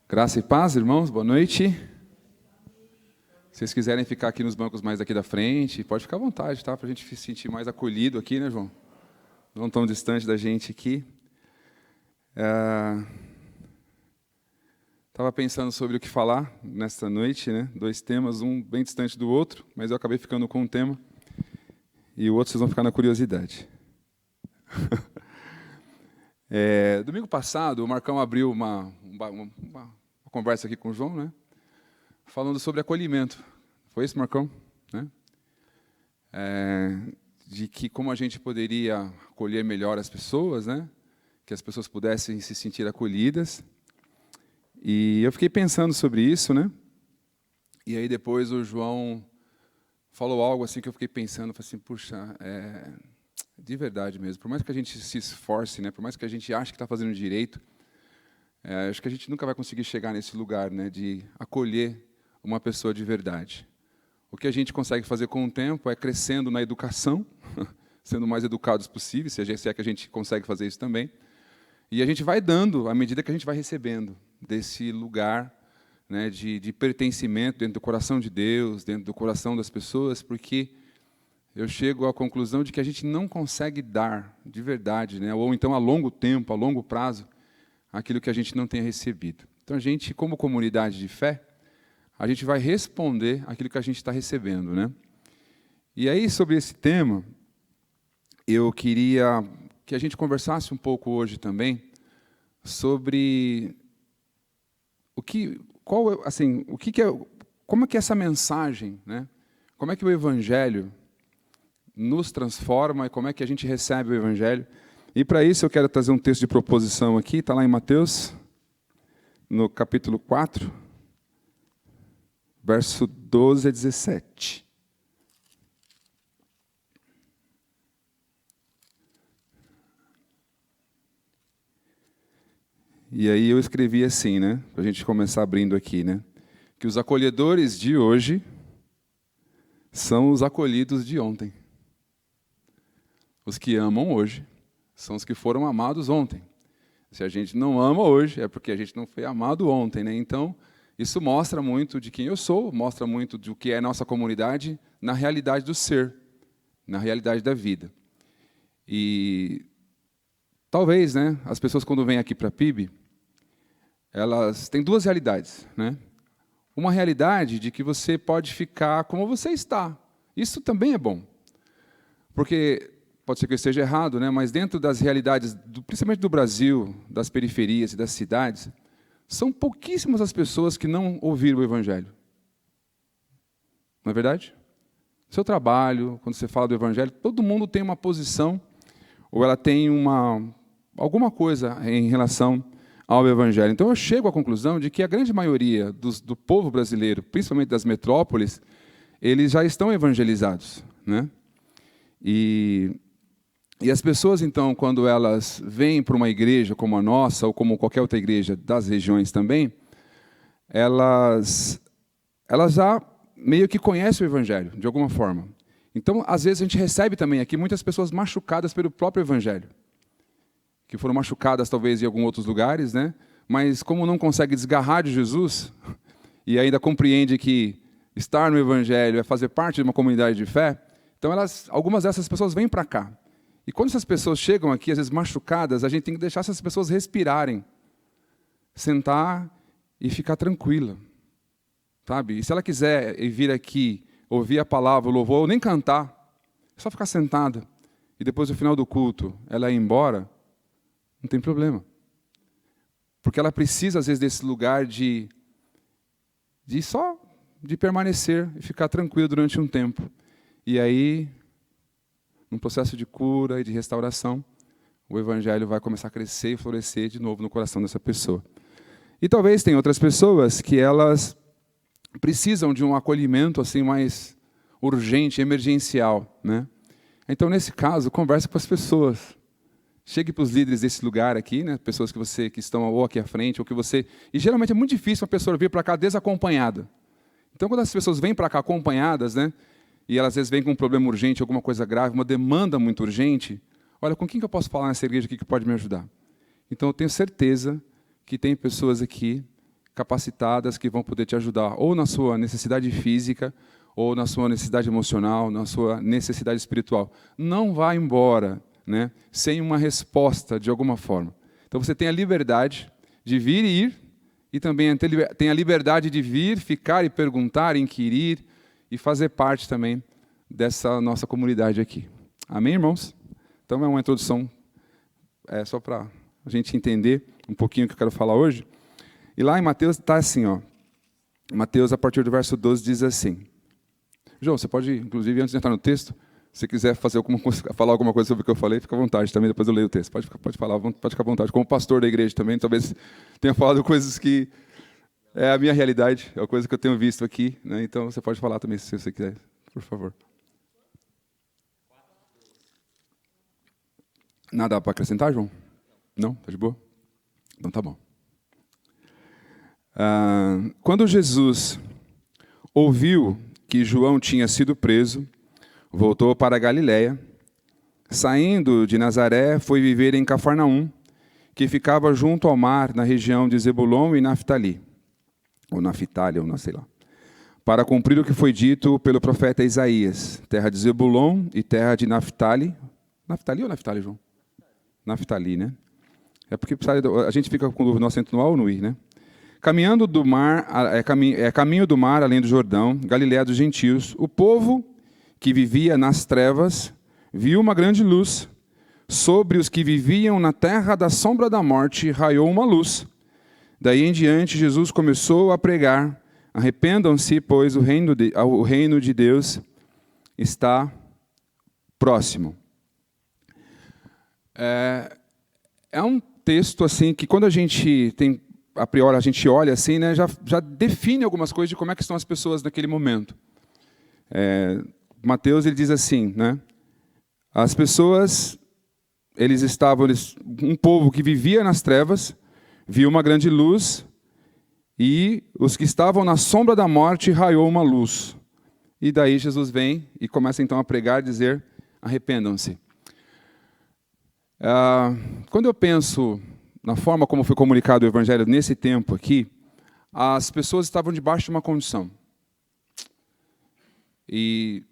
Graça e paz, irmãos, boa noite. Se vocês quiserem ficar aqui nos bancos mais aqui da frente, pode ficar à vontade, tá? Para a gente se sentir mais acolhido aqui, né, João? Não tão distante da gente aqui. Estava pensando sobre o que falar nesta noite, né? 2 temas, um bem distante do outro, mas eu acabei ficando com um tema e o outro vocês vão ficar na curiosidade. Domingo passado, o Marcão abriu uma conversa aqui com o João, né? Falando sobre acolhimento. Foi isso, Marcão? Né? De que como a gente poderia acolher melhor as pessoas, né? Que as pessoas pudessem se sentir acolhidas. E eu fiquei pensando sobre isso, né? E aí depois o João falou algo assim que eu fiquei pensando, falei assim, puxa, de verdade mesmo, por mais que a gente se esforce, né? Por mais que a gente ache que está fazendo direito, acho que a gente nunca vai conseguir chegar nesse lugar, né? De acolher uma pessoa de verdade. O que a gente consegue fazer com o tempo é crescendo na educação, sendo o mais educados possível, se é que a gente consegue fazer isso também. E a gente vai dando, à medida que a gente vai recebendo, desse lugar, né, de pertencimento dentro do coração de Deus, dentro do coração das pessoas, porque eu chego à conclusão de que a gente não consegue dar de verdade, né, ou então a longo tempo, a longo prazo, aquilo que a gente não tenha recebido. Então, a gente, como comunidade de fé, a gente vai responder aquilo que a gente está recebendo, né? E aí, sobre esse tema, eu queria que a gente conversasse um pouco hoje também sobre como é que essa mensagem, né? Como é que o Evangelho nos transforma e como é que a gente recebe o Evangelho. E para isso eu quero trazer um texto de proposição aqui, está lá em Mateus, no capítulo 4, verso 12 a 17. E aí eu escrevi assim, né? Para a gente começar abrindo aqui, né? Que os acolhedores de hoje são os acolhidos de ontem. Os que amam hoje são os que foram amados ontem. Se a gente não ama hoje, é porque a gente não foi amado ontem, né? Então, isso mostra muito de quem eu sou, mostra muito do que é a nossa comunidade na realidade do ser, na realidade da vida. E talvez, né, as pessoas quando vêm aqui para a PIB, elas têm 2 realidades, né? Uma realidade de que você pode ficar como você está. Isso também é bom. Porque pode ser que eu esteja errado, né, mas dentro das realidades, principalmente do Brasil, das periferias e das cidades, são pouquíssimas as pessoas que não ouviram o Evangelho. Não é verdade? No seu trabalho, quando você fala do Evangelho, todo mundo tem uma posição, ou ela tem alguma coisa em relação ao Evangelho. Então eu chego à conclusão de que a grande maioria do povo brasileiro, principalmente das metrópoles, eles já estão evangelizados, né? E as pessoas, então, quando elas vêm para uma igreja como a nossa, ou como qualquer outra igreja das regiões também, elas já meio que conhecem o Evangelho, de alguma forma. Então, às vezes, a gente recebe também aqui muitas pessoas machucadas pelo próprio Evangelho, que foram machucadas, talvez, em alguns outros lugares, né? Mas como não consegue desgarrar de Jesus, e ainda compreende que estar no Evangelho é fazer parte de uma comunidade de fé, então algumas dessas pessoas vêm para cá. E quando essas pessoas chegam aqui, às vezes machucadas, a gente tem que deixar essas pessoas respirarem, sentar e ficar tranquila, sabe? E se ela quiser vir aqui, ouvir a palavra, o louvor, ou nem cantar, é só ficar sentada, e depois, no final do culto, ela ir embora, não tem problema. Porque ela precisa, às vezes, desse lugar de permanecer e ficar tranquila durante um tempo. E aí, num processo de cura e de restauração, o Evangelho vai começar a crescer e florescer de novo no coração dessa pessoa. E talvez tenha outras pessoas que elas precisam de um acolhimento assim mais urgente, emergencial, né? Então, nesse caso, converse com as pessoas. Chegue para os líderes desse lugar aqui, né? Pessoas que estão ou aqui à frente, ou que você... E geralmente é muito difícil uma pessoa vir para cá desacompanhada. Então, quando as pessoas vêm para cá acompanhadas, né? e ela às vezes vem com um problema urgente, alguma coisa grave, uma demanda muito urgente, olha, com quem que eu posso falar nessa igreja aqui que pode me ajudar? Então, eu tenho certeza que tem pessoas aqui capacitadas que vão poder te ajudar, ou na sua necessidade física, ou na sua necessidade emocional, na sua necessidade espiritual. Não vá embora, né, sem uma resposta de alguma forma. Então, você tem a liberdade de vir e ir, e também tem a liberdade de vir, ficar e perguntar, inquirir, e fazer parte também dessa nossa comunidade aqui. Amém, irmãos? Então, é uma introdução só para a gente entender um pouquinho o que eu quero falar hoje. E lá em Mateus está assim, ó. Mateus, a partir do verso 12, diz assim. João, você pode, inclusive, antes de entrar no texto, se quiser falar alguma coisa sobre o que eu falei, fica à vontade também, depois eu leio o texto. Pode ficar à vontade. Como pastor da igreja também, talvez tenha falado coisas que é a minha realidade, é a coisa que eu tenho visto aqui, né? Então, você pode falar também, se você quiser, por favor. Nada para acrescentar, João? Não? Está de boa? Então tá bom. Quando Jesus ouviu que João tinha sido preso, voltou para a Galiléia. Saindo de Nazaré, foi viver em Cafarnaum, que ficava junto ao mar, na região de Zebulon e Naftali. Ou Naftali, ou não sei lá. Para cumprir o que foi dito pelo profeta Isaías, terra de Zebulon e terra de Naftali. Naftali ou Naftali, João? Naftali, né? É porque a gente fica com dúvida no acento no A ou no I, né? Caminhando do mar, caminho do mar além do Jordão, Galiléia dos gentios, o povo que vivia nas trevas viu uma grande luz. Sobre os que viviam na terra da sombra da morte raiou uma luz. Daí em diante Jesus começou a pregar: arrependam-se, pois o reino de Deus está próximo. É um texto assim que quando a gente tem a priori a gente olha assim, né, já define algumas coisas de como é que estão as pessoas naquele momento. Mateus ele diz assim, né? As pessoas, um povo que vivia nas trevas, viu uma grande luz, e os que estavam na sombra da morte raiou uma luz. E daí Jesus vem e começa então a pregar e dizer: arrependam-se. Quando eu penso na forma como foi comunicado o Evangelho nesse tempo aqui, as pessoas estavam debaixo de uma condição. E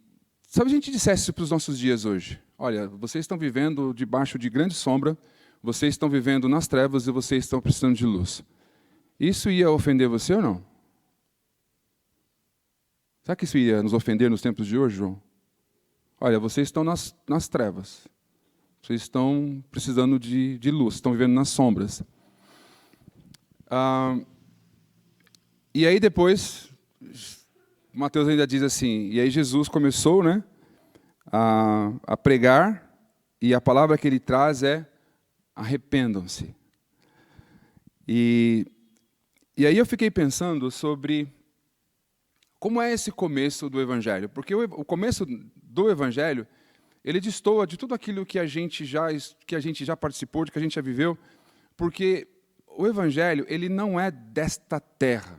se a gente dissesse isso para os nossos dias hoje: olha, vocês estão vivendo debaixo de grande sombra, vocês estão vivendo nas trevas e vocês estão precisando de luz. Isso ia ofender você ou não? Será que isso ia nos ofender nos tempos de hoje, João? Olha, vocês estão nas trevas. Vocês estão precisando de luz, estão vivendo nas sombras. E aí depois, Mateus ainda diz assim, e aí Jesus começou, né, a pregar, e a palavra que ele traz é: arrependam-se. E aí eu fiquei pensando sobre como é esse começo do Evangelho. Porque o começo do Evangelho, ele destoa de tudo aquilo que a gente já participou, de que a gente já viveu, porque o Evangelho ele não é desta terra.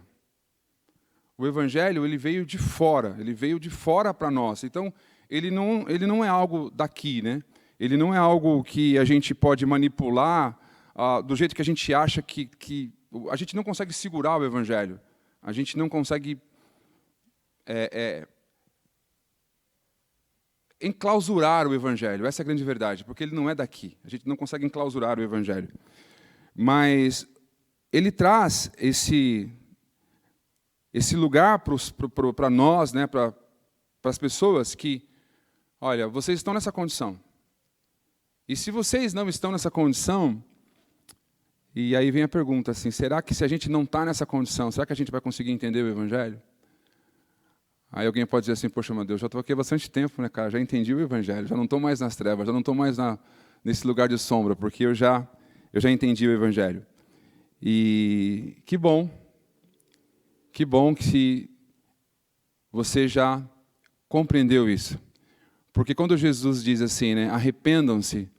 O Evangelho ele veio de fora para nós. Então, ele não é algo daqui, né? Ele não é algo que a gente pode manipular do jeito que a gente acha que a gente não consegue segurar o Evangelho. A gente não consegue enclausurar o Evangelho. Essa é a grande verdade, porque ele não é daqui. A gente não consegue enclausurar o Evangelho. Mas ele traz esse lugar para nós, né, para as pessoas que, olha, vocês estão nessa condição. E se vocês não estão nessa condição, e aí vem a pergunta assim, será que se a gente não está nessa condição, será que a gente vai conseguir entender o Evangelho? Aí alguém pode dizer assim: poxa, meu Deus, já estou aqui há bastante tempo, né, cara? Já entendi o Evangelho, já não estou mais nas trevas, já não estou mais nesse lugar de sombra, porque eu já entendi o Evangelho. E que bom que você já compreendeu isso. Porque quando Jesus diz assim, né, arrependam-se,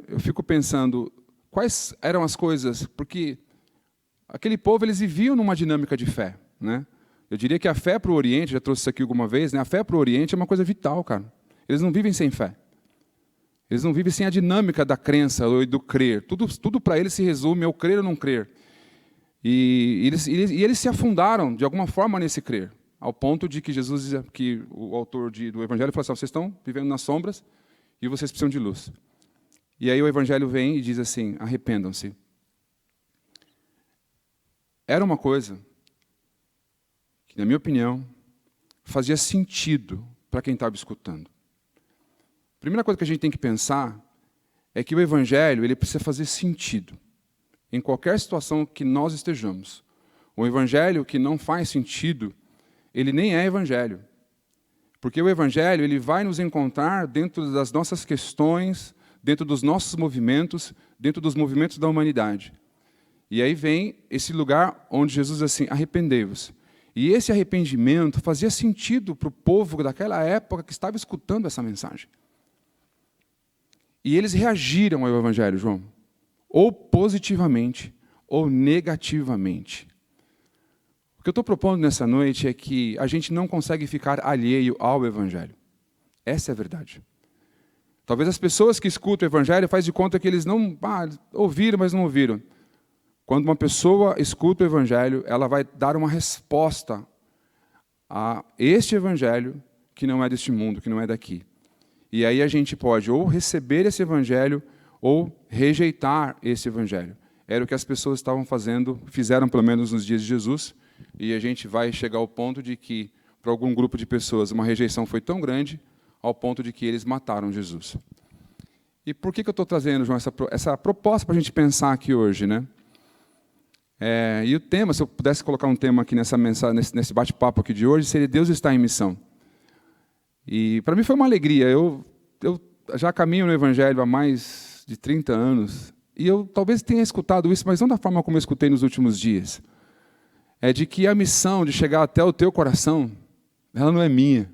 eu fico pensando, quais eram as coisas, porque aquele povo, eles viviam numa dinâmica de fé, né? Eu diria que a fé para o Oriente, já trouxe isso aqui alguma vez, né? A fé para o Oriente é uma coisa vital, cara. Eles não vivem sem fé. Eles não vivem sem a dinâmica da crença e do crer. Tudo para eles se resume ao crer ou não crer. E eles se afundaram, de alguma forma, nesse crer. Ao ponto de que Jesus, que o autor do Evangelho, falou assim: vocês estão vivendo nas sombras e vocês precisam de luz. E aí o Evangelho vem e diz assim: arrependam-se. Era uma coisa que, na minha opinião, fazia sentido para quem estava escutando. A primeira coisa que a gente tem que pensar é que o Evangelho ele precisa fazer sentido em qualquer situação que nós estejamos. O Evangelho que não faz sentido, ele nem é Evangelho. Porque o Evangelho ele vai nos encontrar dentro das nossas questões, dentro dos nossos movimentos, dentro dos movimentos da humanidade. E aí vem esse lugar onde Jesus diz assim: arrependei-vos. E esse arrependimento fazia sentido para o povo daquela época que estava escutando essa mensagem. E eles reagiram ao Evangelho, João, ou positivamente, ou negativamente. O que eu estou propondo nessa noite é que a gente não consegue ficar alheio ao Evangelho. Essa é a verdade. Talvez as pessoas que escutam o Evangelho fazem de conta que eles não ouviram, mas não ouviram. Quando uma pessoa escuta o Evangelho, ela vai dar uma resposta a este Evangelho que não é deste mundo, que não é daqui. E aí a gente pode ou receber esse Evangelho ou rejeitar esse Evangelho. Era o que as pessoas estavam fazendo, fizeram pelo menos nos dias de Jesus, e a gente vai chegar ao ponto de que, para algum grupo de pessoas, uma rejeição foi tão grande, ao ponto de que eles mataram Jesus. E por que eu estou trazendo, João, essa proposta para a gente pensar aqui hoje, né? E o tema, se eu pudesse colocar um tema aqui nessa mensagem, nesse bate-papo aqui de hoje, seria Deus está em missão. E para mim foi uma alegria. Eu já caminho no Evangelho há mais de 30 anos, e eu talvez tenha escutado isso, mas não da forma como eu escutei nos últimos dias. É de que a missão de chegar até o teu coração, ela não é minha.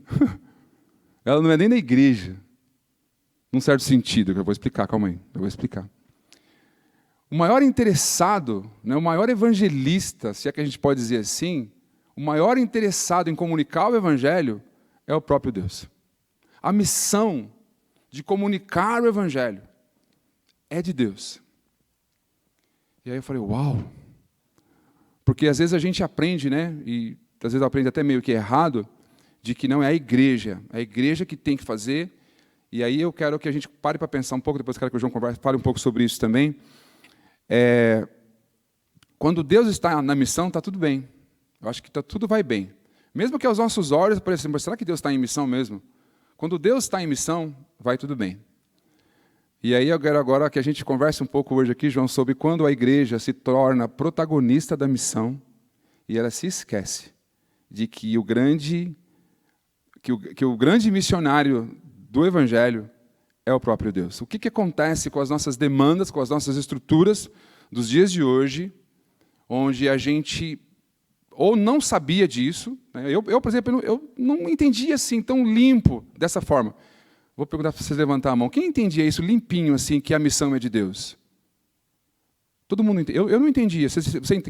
Ela não é nem da igreja. Num certo sentido, que eu vou explicar, calma aí, eu vou explicar. O maior interessado, né, o maior evangelista, se é que a gente pode dizer assim, o maior interessado em comunicar o Evangelho é o próprio Deus. A missão de comunicar o Evangelho é de Deus. E aí eu falei, uau! Porque às vezes a gente aprende, né, e às vezes aprende até meio que errado, de que não é a igreja que tem que fazer. E aí eu quero que a gente pare para pensar um pouco, depois quero que o João fale um pouco sobre isso também. Quando Deus está na missão, está tudo bem. Eu acho que tudo vai bem. Mesmo que aos nossos olhos pareça, mas será que Deus está em missão mesmo? Quando Deus está em missão, vai tudo bem. E aí eu quero agora que a gente converse um pouco hoje aqui, João, sobre quando a igreja se torna protagonista da missão e ela se esquece de que o grande missionário do Evangelho é o próprio Deus. O que acontece com as nossas demandas, com as nossas estruturas dos dias de hoje, onde a gente ou não sabia disso, né? Eu, por exemplo, eu não entendia assim, tão limpo, dessa forma. Vou perguntar para vocês levantar a mão. Quem entendia isso limpinho, assim, que a missão é de Deus? Todo mundo entendia. Eu não entendia.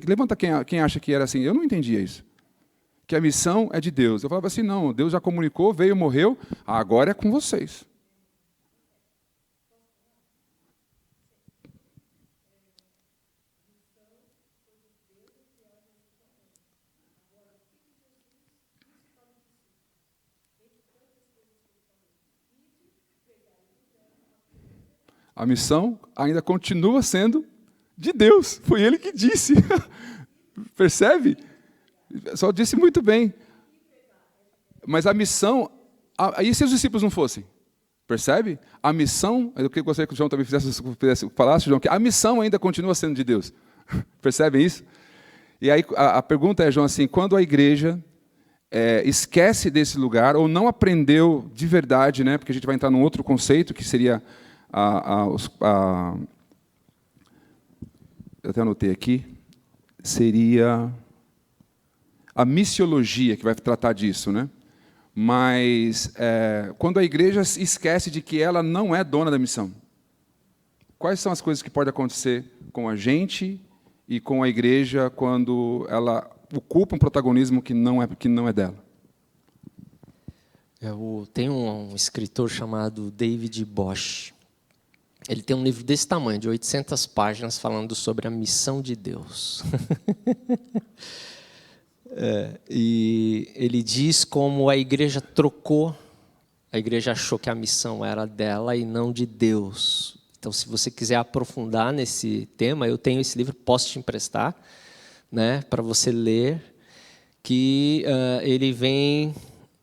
Levanta quem acha que era assim. Eu não entendia isso. Que a missão é de Deus. Eu falava assim, não, Deus já comunicou, veio, morreu, agora é com vocês. A missão ainda continua sendo de Deus. Foi Ele que disse. Percebe? Só disse muito bem. Mas a missão... E se os discípulos não fossem? Percebe? A missão... Eu gostaria que o João também falasse, João, que a missão ainda continua sendo de Deus. Percebem isso? E aí a pergunta é, João, assim, quando a igreja esquece desse lugar, ou não aprendeu de verdade, né, porque a gente vai entrar num outro conceito, que seria... eu até anotei aqui, seria a missiologia que vai tratar disso, né? Mas quando a igreja esquece de que ela não é dona da missão, quais são as coisas que podem acontecer com a gente e com a igreja quando ela ocupa um protagonismo que não é dela. Tem um escritor chamado David Bosch. Ele tem um livro desse tamanho, de 800 páginas, falando sobre a missão de Deus. E ele diz como a igreja trocou, a igreja achou que a missão era dela e não de Deus. Então, se você quiser aprofundar nesse tema, eu tenho esse livro, posso te emprestar, né, para você ler, que ele vem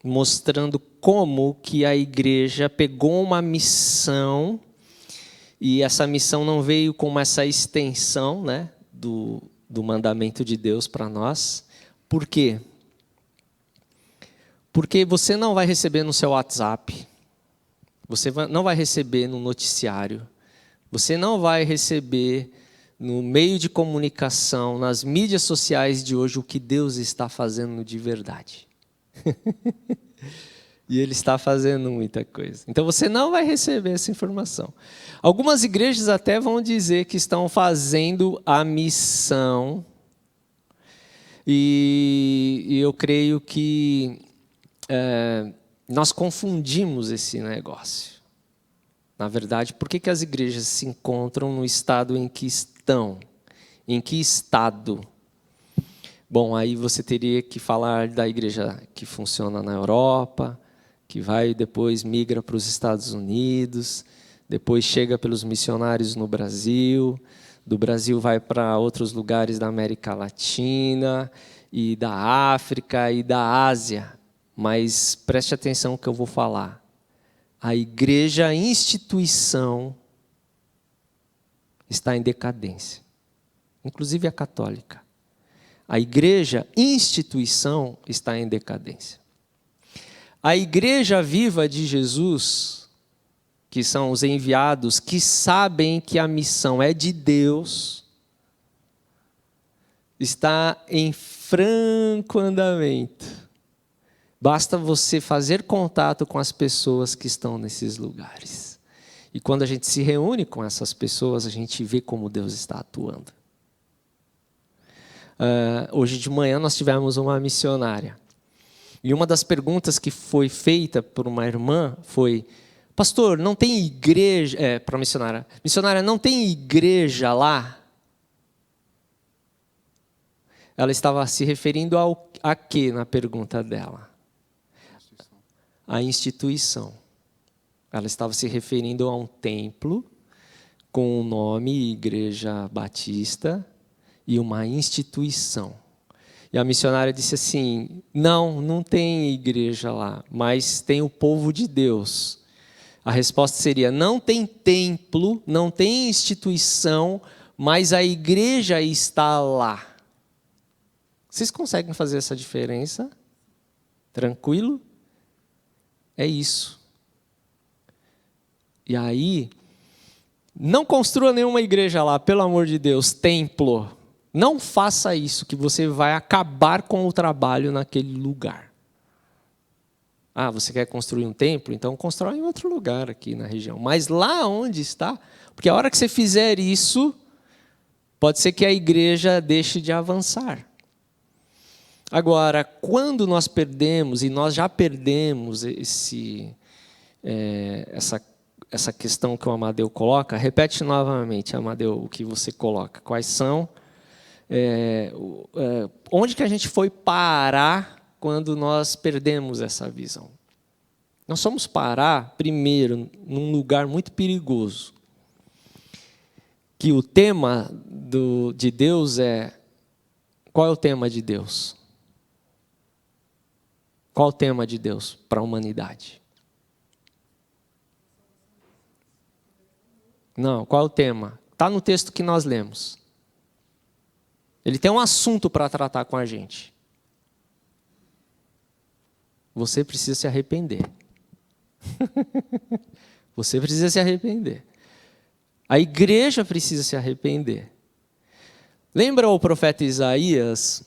mostrando como que a igreja pegou uma missão, e essa missão não veio como essa extensão, né, do mandamento de Deus para nós. Por quê? Porque você não vai receber no seu WhatsApp, você não vai receber no noticiário, você não vai receber no meio de comunicação, nas mídias sociais de hoje, o que Deus está fazendo de verdade. E Ele está fazendo muita coisa. Então você não vai receber essa informação. Algumas igrejas até vão dizer que estão fazendo a missão. E eu creio que nós confundimos esse negócio. Na verdade, por que as igrejas se encontram no estado em que estão? Em que estado? Bom, aí você teria que falar da igreja que funciona na Europa, que vai depois migra para os Estados Unidos, depois chega pelos missionários no Brasil, do Brasil vai para outros lugares da América Latina, e da África e da Ásia. Mas preste atenção no que eu vou falar. A igreja, a instituição, está em decadência. Inclusive a católica. A igreja, instituição, está em decadência. A igreja viva de Jesus, que são os enviados, que sabem que a missão é de Deus, está em franco andamento. Basta você fazer contato com as pessoas que estão nesses lugares. E quando a gente se reúne com essas pessoas, a gente vê como Deus está atuando. Hoje de manhã nós tivemos uma missionária. E uma das perguntas que foi feita por uma irmã foi: pastor, não tem igreja... para a missionária. Missionária, não tem igreja lá? Ela estava se referindo a quê na pergunta dela? A instituição. Ela estava se referindo a um templo com o nome Igreja Batista e uma instituição. E a missionária disse assim: não tem igreja lá, mas tem o povo de Deus. A resposta seria: não tem templo, não tem instituição, mas a igreja está lá. Vocês conseguem fazer essa diferença? Tranquilo? É isso. E aí, não construa nenhuma igreja lá, pelo amor de Deus, templo. Não faça isso, que você vai acabar com o trabalho naquele lugar. Ah, você quer construir um templo? Então constrói em outro lugar aqui na região. Mas lá onde está, porque a hora que você fizer isso, pode ser que a igreja deixe de avançar. Agora, quando nós perdemos, e nós já perdemos essa questão que o Amadeu coloca, repete novamente, Amadeu, o que você coloca. Quais são... onde que a gente foi parar quando nós perdemos essa visão? Nós fomos parar, primeiro, num lugar muito perigoso. Que o tema de Deus é... Qual é o tema de Deus? Qual o tema de Deus para a humanidade? Não, qual é o tema? Está no texto que nós lemos. Ele tem um assunto para tratar com a gente. Você precisa se arrepender. Você precisa se arrepender. A igreja precisa se arrepender. Lembra o profeta Isaías?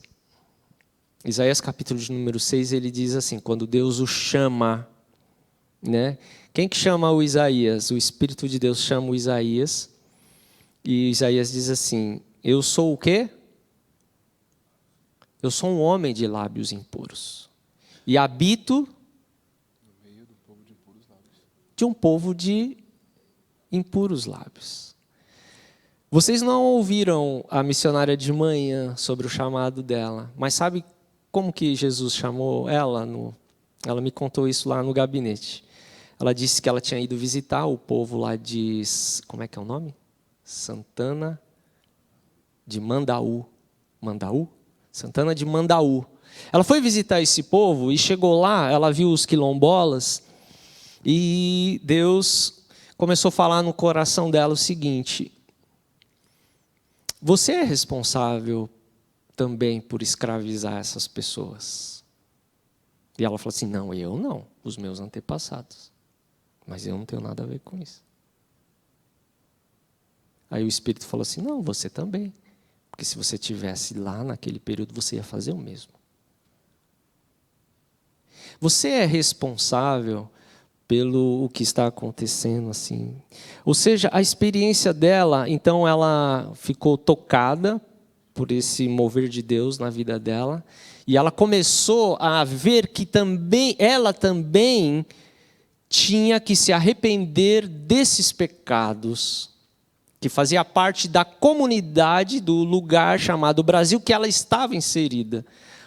Isaías capítulo de número 6, ele diz assim, quando Deus o chama, né? Quem que chama o Isaías? O Espírito de Deus chama o Isaías. E Isaías diz assim, eu sou o quê? Eu sou um homem de lábios impuros. E habito de um povo de impuros lábios. Vocês não ouviram a missionária de manhã sobre o chamado dela, mas sabe como que Jesus chamou ela? Ela me contou isso lá no gabinete. Ela disse que ela tinha ido visitar o povo lá de... Como é que é o nome? Santana de Mandaú. Mandaú? Santana de Mandaú. Ela foi visitar esse povo e chegou lá, ela viu os quilombolas e Deus começou a falar no coração dela o seguinte: você é responsável também por escravizar essas pessoas? E ela falou assim: não, eu não, os meus antepassados. Mas eu não tenho nada a ver com isso. Aí o Espírito falou assim: não, você também. Porque se você estivesse lá naquele período, você ia fazer o mesmo. Você é responsável pelo que está acontecendo, assim. Ou seja, a experiência dela, então ela ficou tocada por esse mover de Deus na vida dela, e ela começou a ver que ela também tinha que se arrepender desses pecados, que fazia parte da comunidade do lugar chamado Brasil, que ela estava inserida.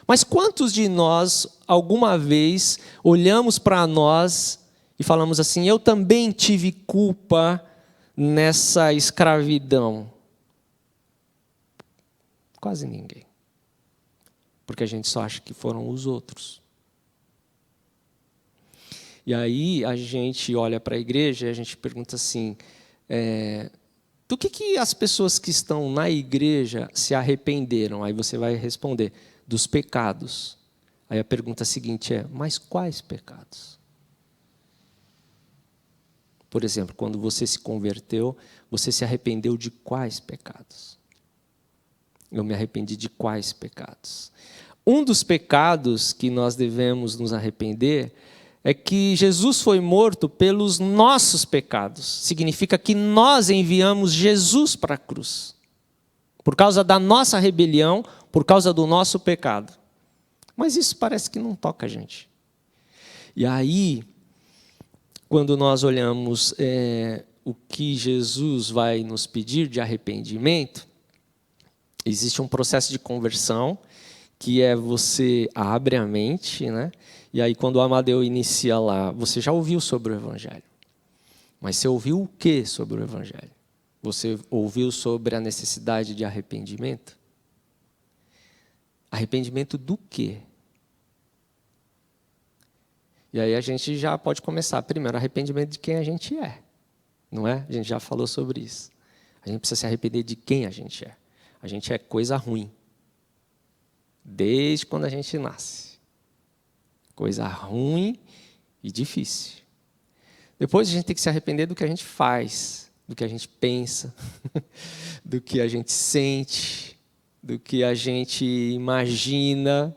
Mas quantos de nós, alguma vez, olhamos para nós e falamos assim: eu também tive culpa nessa escravidão? Quase ninguém. Porque a gente só acha que foram os outros. E aí a gente olha para a igreja e a gente pergunta assim: do que as pessoas que estão na igreja se arrependeram? Aí você vai responder: dos pecados. Aí a pergunta seguinte é: mas quais pecados? Por exemplo, quando você se converteu, você se arrependeu de quais pecados? Eu me arrependi de quais pecados? Um dos pecados que nós devemos nos arrepender é que Jesus foi morto pelos nossos pecados. Significa que nós enviamos Jesus para a cruz. Por causa da nossa rebelião, por causa do nosso pecado. Mas isso parece que não toca a gente. E aí, quando nós olhamos o que Jesus vai nos pedir de arrependimento, existe um processo de conversão, que é você abre a mente, né? E aí quando o Amadeu inicia lá, você já ouviu sobre o Evangelho. Mas você ouviu o que sobre o Evangelho? Você ouviu sobre a necessidade de arrependimento? Arrependimento do quê? E aí a gente já pode começar. Primeiro, arrependimento de quem a gente é. Não é? A gente já falou sobre isso. A gente precisa se arrepender de quem a gente é. A gente é coisa ruim. Desde quando a gente nasce. Coisa ruim e difícil. Depois a gente tem que se arrepender do que a gente faz, do que a gente pensa, do que a gente sente, do que a gente imagina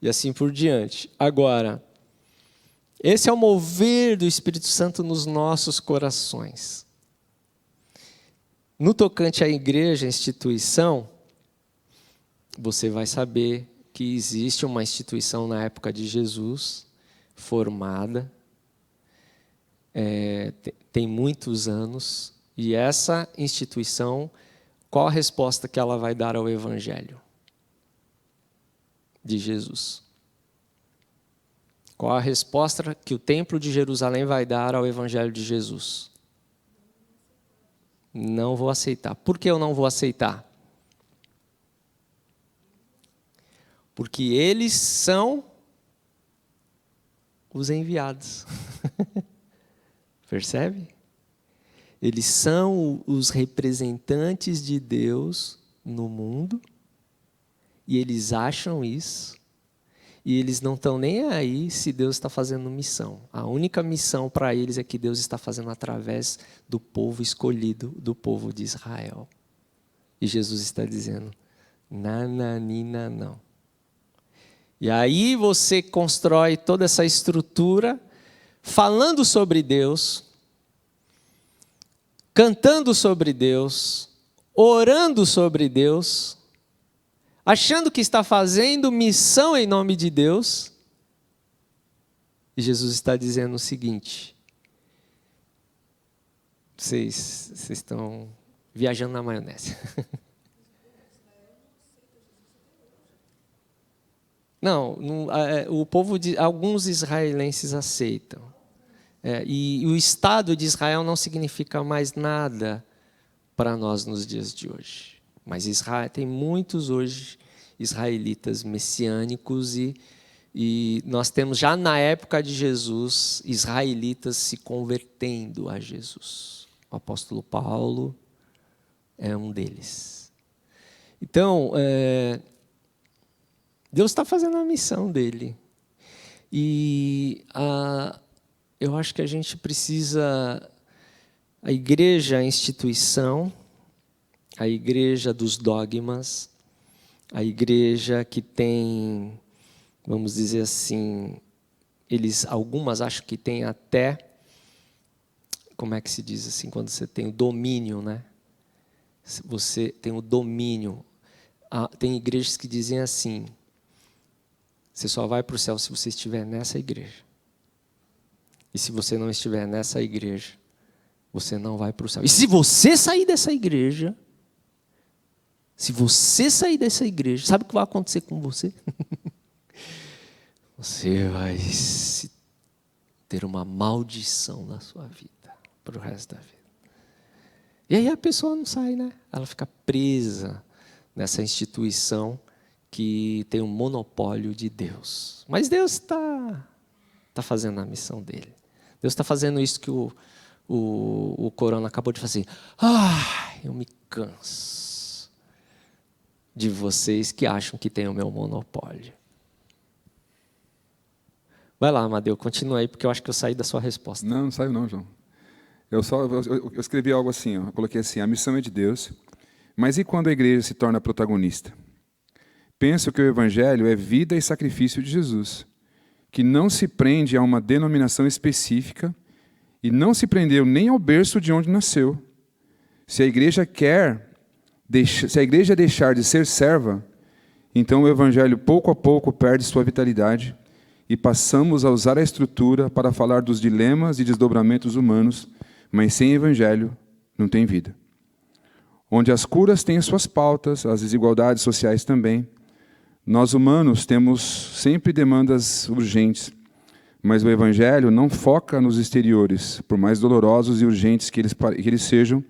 e assim por diante. Agora, esse é o mover do Espírito Santo nos nossos corações. No tocante à igreja, à instituição, você vai saber que existe uma instituição na época de Jesus, formada, tem muitos anos, e essa instituição, qual a resposta que ela vai dar ao Evangelho de Jesus? Qual a resposta que o Templo de Jerusalém vai dar ao Evangelho de Jesus? Não vou aceitar. Por que eu não vou aceitar? Porque eles são os enviados. Percebe? Eles são os representantes de Deus no mundo, e eles acham isso, e eles não estão nem aí se Deus está fazendo missão. A única missão para eles é que Deus está fazendo através do povo escolhido, do povo de Israel. E Jesus está dizendo: nananina não. E aí você constrói toda essa estrutura falando sobre Deus, cantando sobre Deus, orando sobre Deus, achando que está fazendo missão em nome de Deus. E Jesus está dizendo o seguinte: vocês estão viajando na maionese. Não, o povo alguns israelenses aceitam. E o Estado de Israel não significa mais nada para nós nos dias de hoje. Mas Israel, tem muitos hoje israelitas messiânicos e nós temos já na época de Jesus israelitas se convertendo a Jesus. O apóstolo Paulo é um deles. Então, Deus está fazendo a missão dele. E eu acho que a gente precisa, a igreja, a instituição, a igreja dos dogmas, a igreja que tem, vamos dizer assim, algumas acham que tem até, como é que se diz assim, quando você tem o domínio, né? Você tem o domínio. Tem igrejas que dizem assim: você só vai para o céu se você estiver nessa igreja. E se você não estiver nessa igreja, você não vai para o céu. E se você sair dessa igreja, sabe o que vai acontecer com você? Você vai ter uma maldição na sua vida, para o resto da vida. E aí a pessoa não sai, né? Ela fica presa nessa instituição que tem um monopólio de Deus. Mas Deus está fazendo a missão dele. Deus está fazendo isso que o Corona acabou de fazer. Eu me canso de vocês que acham que tem o meu monopólio. Vai lá, Amadeu, continua aí, porque eu acho que eu saí da sua resposta. Não saiu não, João. Eu escrevi algo assim, eu coloquei assim: a missão é de Deus, mas e quando a igreja se torna protagonista? Penso que o Evangelho é vida e sacrifício de Jesus, que não se prende a uma denominação específica e não se prendeu nem ao berço de onde nasceu. Se a igreja deixar de ser serva, então o Evangelho pouco a pouco perde sua vitalidade e passamos a usar a estrutura para falar dos dilemas e desdobramentos humanos, mas sem Evangelho não tem vida. Onde as curas têm suas pautas, as desigualdades sociais também. Nós humanos temos sempre demandas urgentes, mas o Evangelho não foca nos exteriores, por mais dolorosos e urgentes que eles sejam.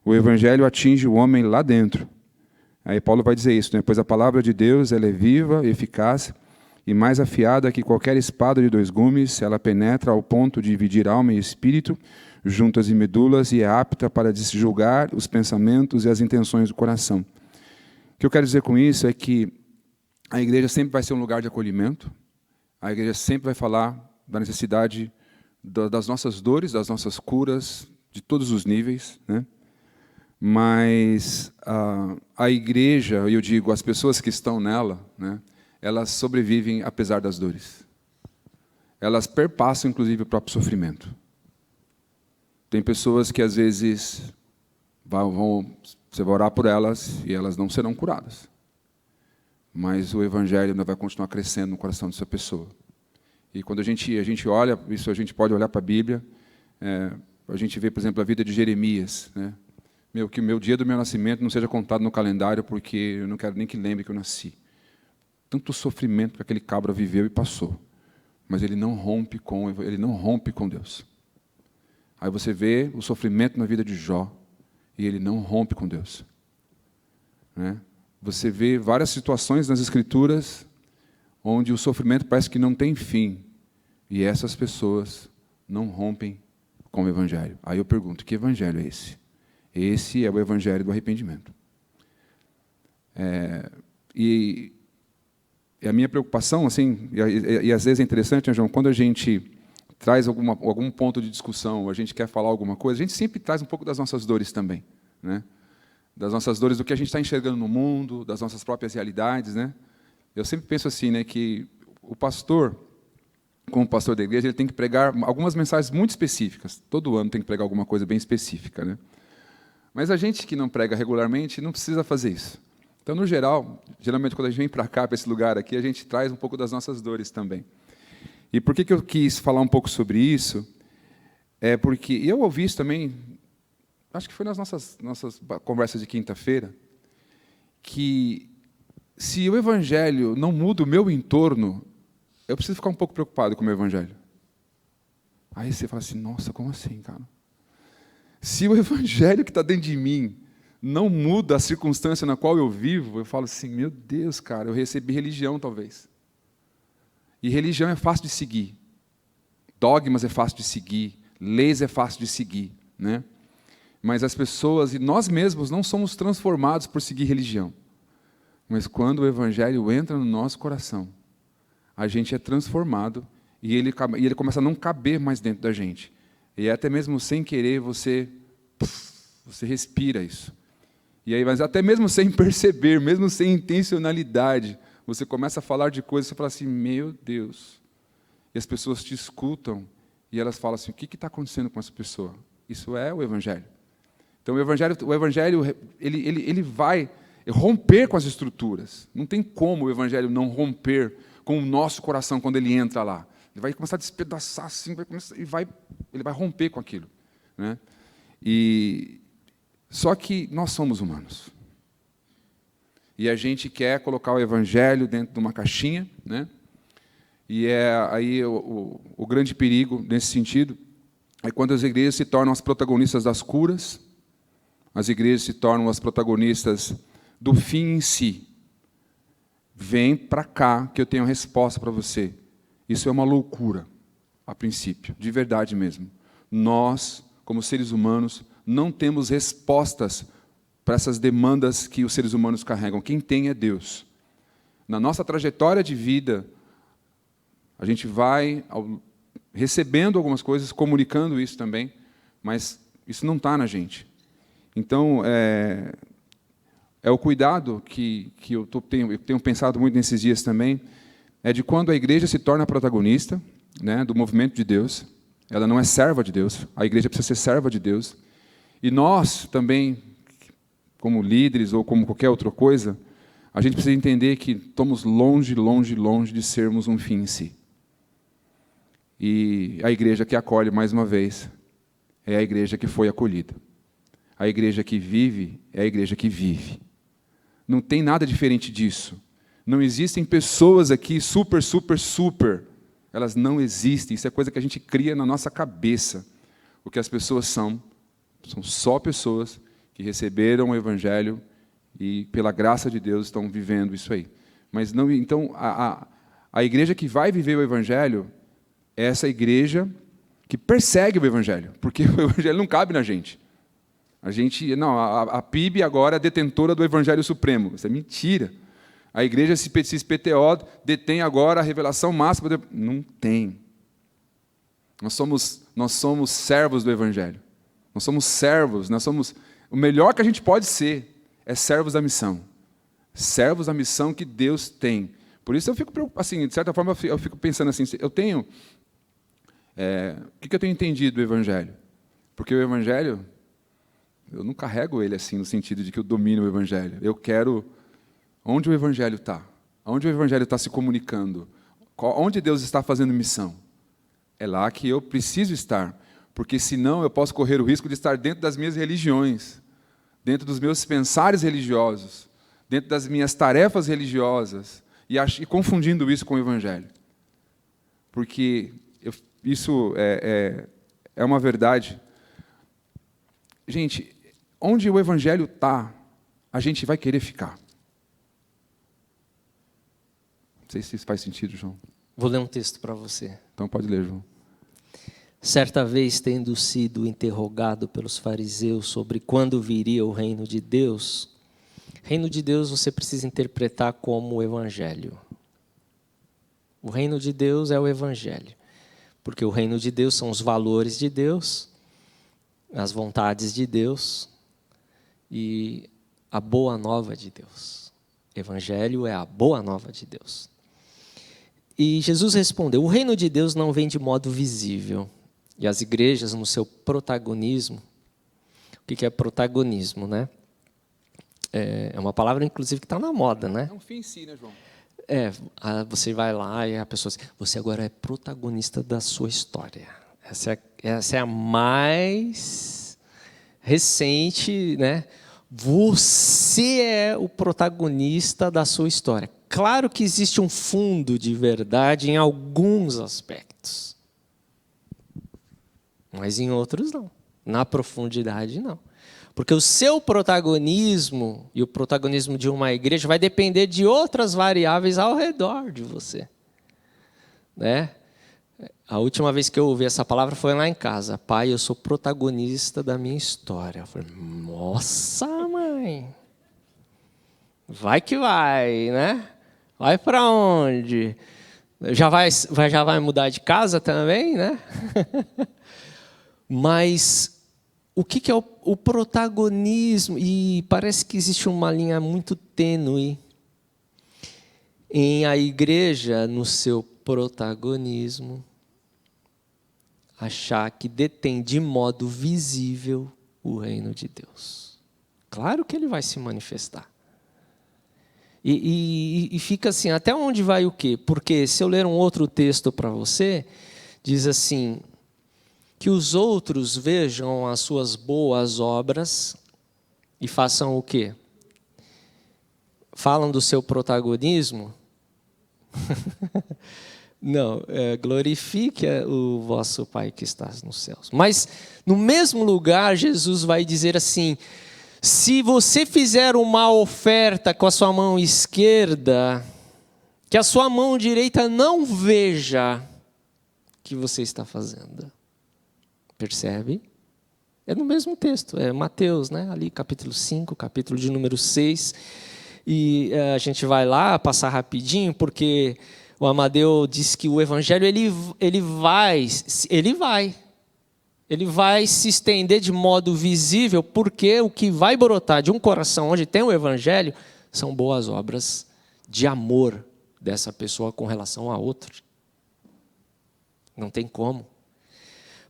O Evangelho atinge o homem lá dentro. Aí Paulo vai dizer isso, né? Pois a palavra de Deus ela é viva, eficaz e mais afiada que qualquer espada de 2 gumes. Ela penetra ao ponto de dividir alma e espírito, juntas e medulas, e é apta para julgar os pensamentos e as intenções do coração. O que eu quero dizer com isso é que a igreja sempre vai ser um lugar de acolhimento, a igreja sempre vai falar da necessidade das nossas dores, das nossas curas, de todos os níveis, né? Mas a igreja, eu digo, as pessoas que estão nela, né, elas sobrevivem apesar das dores. Elas perpassam, inclusive, o próprio sofrimento. Tem pessoas que, às vezes, você vai orar por elas e elas não serão curadas. Mas o Evangelho ainda vai continuar crescendo no coração dessa pessoa. E quando a gente olha, isso a gente pode olhar para a Bíblia, a gente vê, por exemplo, a vida de Jeremias, né? Que o meu dia do meu nascimento não seja contado no calendário, porque eu não quero nem que lembre que eu nasci. Tanto sofrimento que aquele cabra viveu e passou, mas ele não rompe com Deus. Aí você vê o sofrimento na vida de Jó, e ele não rompe com Deus, né? Você vê várias situações nas Escrituras onde o sofrimento parece que não tem fim, e essas pessoas não rompem com o Evangelho. Aí eu pergunto, que Evangelho é esse? Esse é o Evangelho do arrependimento. E a minha preocupação, assim, e às vezes é interessante, né, João, quando a gente traz algum ponto de discussão, a gente quer falar alguma coisa, a gente sempre traz um pouco das nossas dores também, né? Das nossas dores, do que a gente está enxergando no mundo, das nossas próprias realidades, né? Eu sempre penso assim, né, que o pastor, como pastor da igreja, ele tem que pregar algumas mensagens muito específicas. Todo ano tem que pregar alguma coisa bem específica, né? Mas a gente que não prega regularmente não precisa fazer isso. Então, no geral, geralmente quando a gente vem para cá, para esse lugar aqui, a gente traz um pouco das nossas dores também. E por que eu quis falar um pouco sobre isso? É porque eu ouvi isso também, acho que foi nas nossas conversas de quinta-feira, que se o Evangelho não muda o meu entorno, eu preciso ficar um pouco preocupado com o meu Evangelho. Aí você fala assim, nossa, como assim, cara? Se o Evangelho que está dentro de mim não muda a circunstância na qual eu vivo, eu falo assim, meu Deus, cara, eu recebi religião talvez. E religião é fácil de seguir. Dogmas é fácil de seguir. Leis é fácil de seguir, né? Mas as pessoas, e nós mesmos, não somos transformados por seguir religião. Mas quando o Evangelho entra no nosso coração, a gente é transformado e ele começa a não caber mais dentro da gente. E até mesmo sem querer, você respira isso. E aí, mas até mesmo sem perceber, mesmo sem intencionalidade, você começa a falar de coisas, você fala assim, meu Deus. E as pessoas te escutam e elas falam assim, o que está acontecendo com essa pessoa? Isso é o Evangelho. Então, o Evangelho ele vai romper com as estruturas. Não tem como o Evangelho não romper com o nosso coração quando ele entra lá. Ele vai começar a despedaçar assim, ele vai romper com aquilo, né? Só que nós somos humanos. E a gente quer colocar o Evangelho dentro de uma caixinha, né? E aí o grande perigo nesse sentido é quando as igrejas se tornam as protagonistas das curas, as igrejas se tornam as protagonistas do fim em si. Vem para cá que eu tenho a resposta para você. Isso é uma loucura, a princípio, de verdade mesmo. Nós, como seres humanos, não temos respostas para essas demandas que os seres humanos carregam. Quem tem é Deus. Na nossa trajetória de vida, a gente vai recebendo algumas coisas, comunicando isso também, mas isso não está na gente. Então, é o cuidado que eu tenho pensado muito nesses dias também, é de quando a igreja se torna protagonista, né, do movimento de Deus. Ela não é serva de Deus, a igreja precisa ser serva de Deus. E nós também, como líderes ou como qualquer outra coisa, a gente precisa entender que estamos longe, longe, longe de sermos um fim em si. E a igreja que acolhe, mais uma vez, é a igreja que foi acolhida. A igreja que vive é a igreja que vive. Não tem nada diferente disso. Não existem pessoas aqui super, super, super. Elas não existem. Isso é coisa que a gente cria na nossa cabeça. O que as pessoas são só pessoas que receberam o Evangelho e, pela graça de Deus, estão vivendo isso aí. Mas não, então, a igreja que vai viver o Evangelho é essa igreja que persegue o Evangelho, porque o Evangelho não cabe na gente. A PIB agora é detentora do Evangelho Supremo. Isso é mentira. A igreja CISPTO detém agora a revelação máxima. Não tem. Nós somos servos do Evangelho. Nós somos servos, o melhor que a gente pode ser é servos da missão. Servos da missão que Deus tem. Por isso eu fico assim, de certa forma eu fico pensando assim, o que eu tenho entendido do Evangelho? Porque o Evangelho, eu não carrego ele assim no sentido de que eu domino o Evangelho. Eu quero onde o Evangelho está, onde o Evangelho está se comunicando, onde Deus está fazendo missão. É lá que eu preciso estar. Porque senão eu posso correr o risco de estar dentro das minhas religiões, dentro dos meus pensares religiosos, dentro das minhas tarefas religiosas, e confundindo isso com o Evangelho. Porque isso é uma verdade. Gente, onde o Evangelho está, a gente vai querer ficar. Não sei se isso faz sentido, João. Vou ler um texto para você. Então pode ler, João. Certa vez, tendo sido interrogado pelos fariseus sobre quando viria o reino de Deus você precisa interpretar como o Evangelho. O reino de Deus é o Evangelho, porque o reino de Deus são os valores de Deus, as vontades de Deus e a boa nova de Deus. Evangelho é a boa nova de Deus. E Jesus respondeu, o reino de Deus não vem de modo visível. E as igrejas, no seu protagonismo, o que é protagonismo, né? É uma palavra, inclusive, que está na moda, né? É um fim em si, né, João? Você vai lá e a pessoa diz, você agora é protagonista da sua história. Essa é a mais recente, né? Você é o protagonista da sua história. Claro que existe um fundo de verdade em alguns aspectos, mas em outros não. Na profundidade, não. Porque o seu protagonismo e o protagonismo de uma igreja vai depender de outras variáveis ao redor de você, né? A última vez que eu ouvi essa palavra foi lá em casa. Pai, eu sou protagonista da minha história. Eu falei, nossa, mãe. Vai que vai, né? Vai para onde? Já vai mudar de casa também, né? Mas o que é o protagonismo? E parece que existe uma linha muito tênue em a igreja, no seu protagonismo, achar que detém de modo visível o reino de Deus. Claro que ele vai se manifestar. E fica assim, até onde vai o quê? Porque se eu ler um outro texto para você, diz assim, que os outros vejam as suas boas obras e façam o quê? Falam do seu protagonismo? Não, glorifique o vosso Pai que está nos céus. Mas, no mesmo lugar, Jesus vai dizer assim, se você fizer uma oferta com a sua mão esquerda, que a sua mão direita não veja o que você está fazendo. Percebe? É no mesmo texto, é Mateus, né? Ali capítulo 5, capítulo de número 6. E a gente vai lá passar rapidinho, porque o Amadeu disse que o evangelho ele vai se estender de modo visível, porque o que vai brotar de um coração onde tem o evangelho são boas obras de amor dessa pessoa com relação a outra. Não tem como.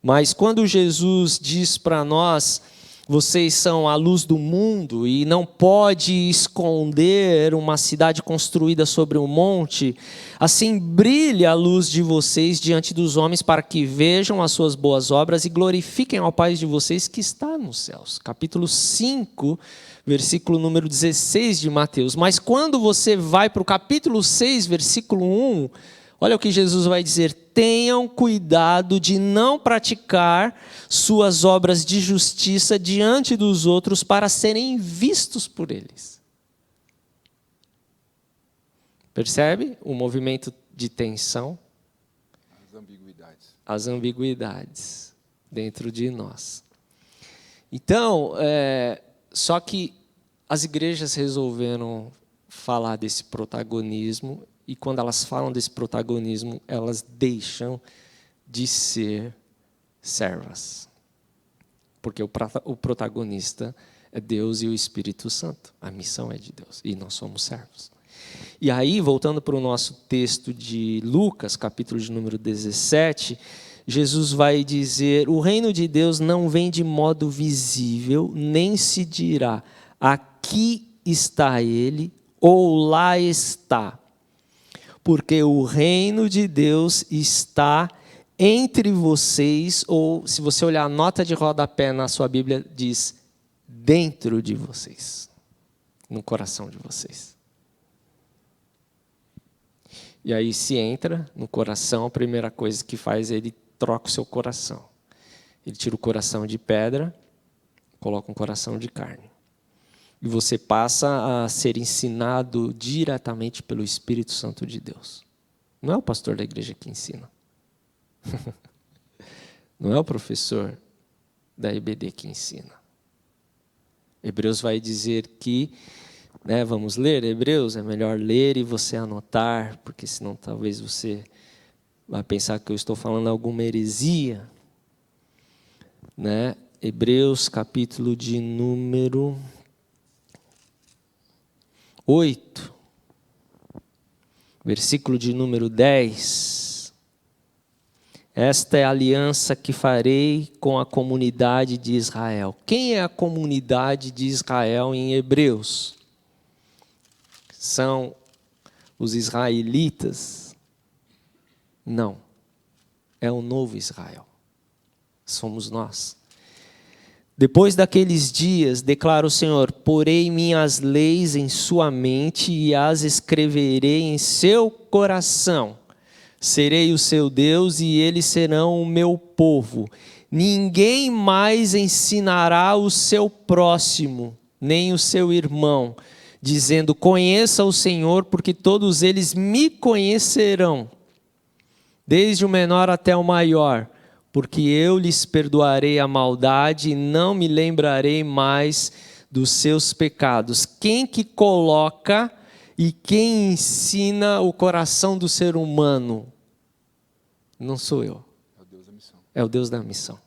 Mas quando Jesus diz para nós, vocês são a luz do mundo e não pode esconder uma cidade construída sobre um monte, assim brilha a luz de vocês diante dos homens para que vejam as suas boas obras e glorifiquem ao Pai de vocês que está nos céus. Capítulo 5, versículo número 16 de Mateus. Mas quando você vai para o capítulo 6, versículo 1, olha o que Jesus vai dizer, tenham cuidado de não praticar suas obras de justiça diante dos outros para serem vistos por eles. Percebe o movimento de tensão? As ambiguidades dentro de nós. Então, só que as igrejas resolveram falar desse protagonismo. E quando elas falam desse protagonismo, elas deixam de ser servas. Porque o protagonista é Deus e o Espírito Santo. A missão é de Deus e nós somos servos. E aí, voltando para o nosso texto de Lucas, capítulo de número 17, Jesus vai dizer, o reino de Deus não vem de modo visível, nem se dirá, aqui está ele ou lá está. Porque o reino de Deus está entre vocês, ou se você olhar a nota de rodapé na sua Bíblia, diz dentro de vocês, no coração de vocês. E aí se entra no coração, a primeira coisa que faz é ele troca o seu coração. Ele tira o coração de pedra, coloca um coração de carne. E você passa a ser ensinado diretamente pelo Espírito Santo de Deus. Não é o pastor da igreja que ensina. Não é o professor da IBD que ensina. Hebreus vai dizer que, vamos ler Hebreus, é melhor ler e você anotar, porque senão talvez você vai pensar que eu estou falando alguma heresia. Hebreus, capítulo de número 8, versículo de número 10, Esta é a aliança que farei com a comunidade de Israel. Quem é a comunidade de Israel em Hebreus? São os israelitas? Não. É o novo Israel. Somos nós. Depois daqueles dias, declara o Senhor, porei minhas leis em sua mente e as escreverei em seu coração. Serei o seu Deus e eles serão o meu povo. Ninguém mais ensinará o seu próximo, nem o seu irmão, dizendo, conheça o Senhor, porque todos eles me conhecerão, desde o menor até o maior, porque eu lhes perdoarei a maldade e não me lembrarei mais dos seus pecados. Quem que coloca e quem ensina o coração do ser humano? Não sou eu. É o Deus da missão. É o Deus da missão.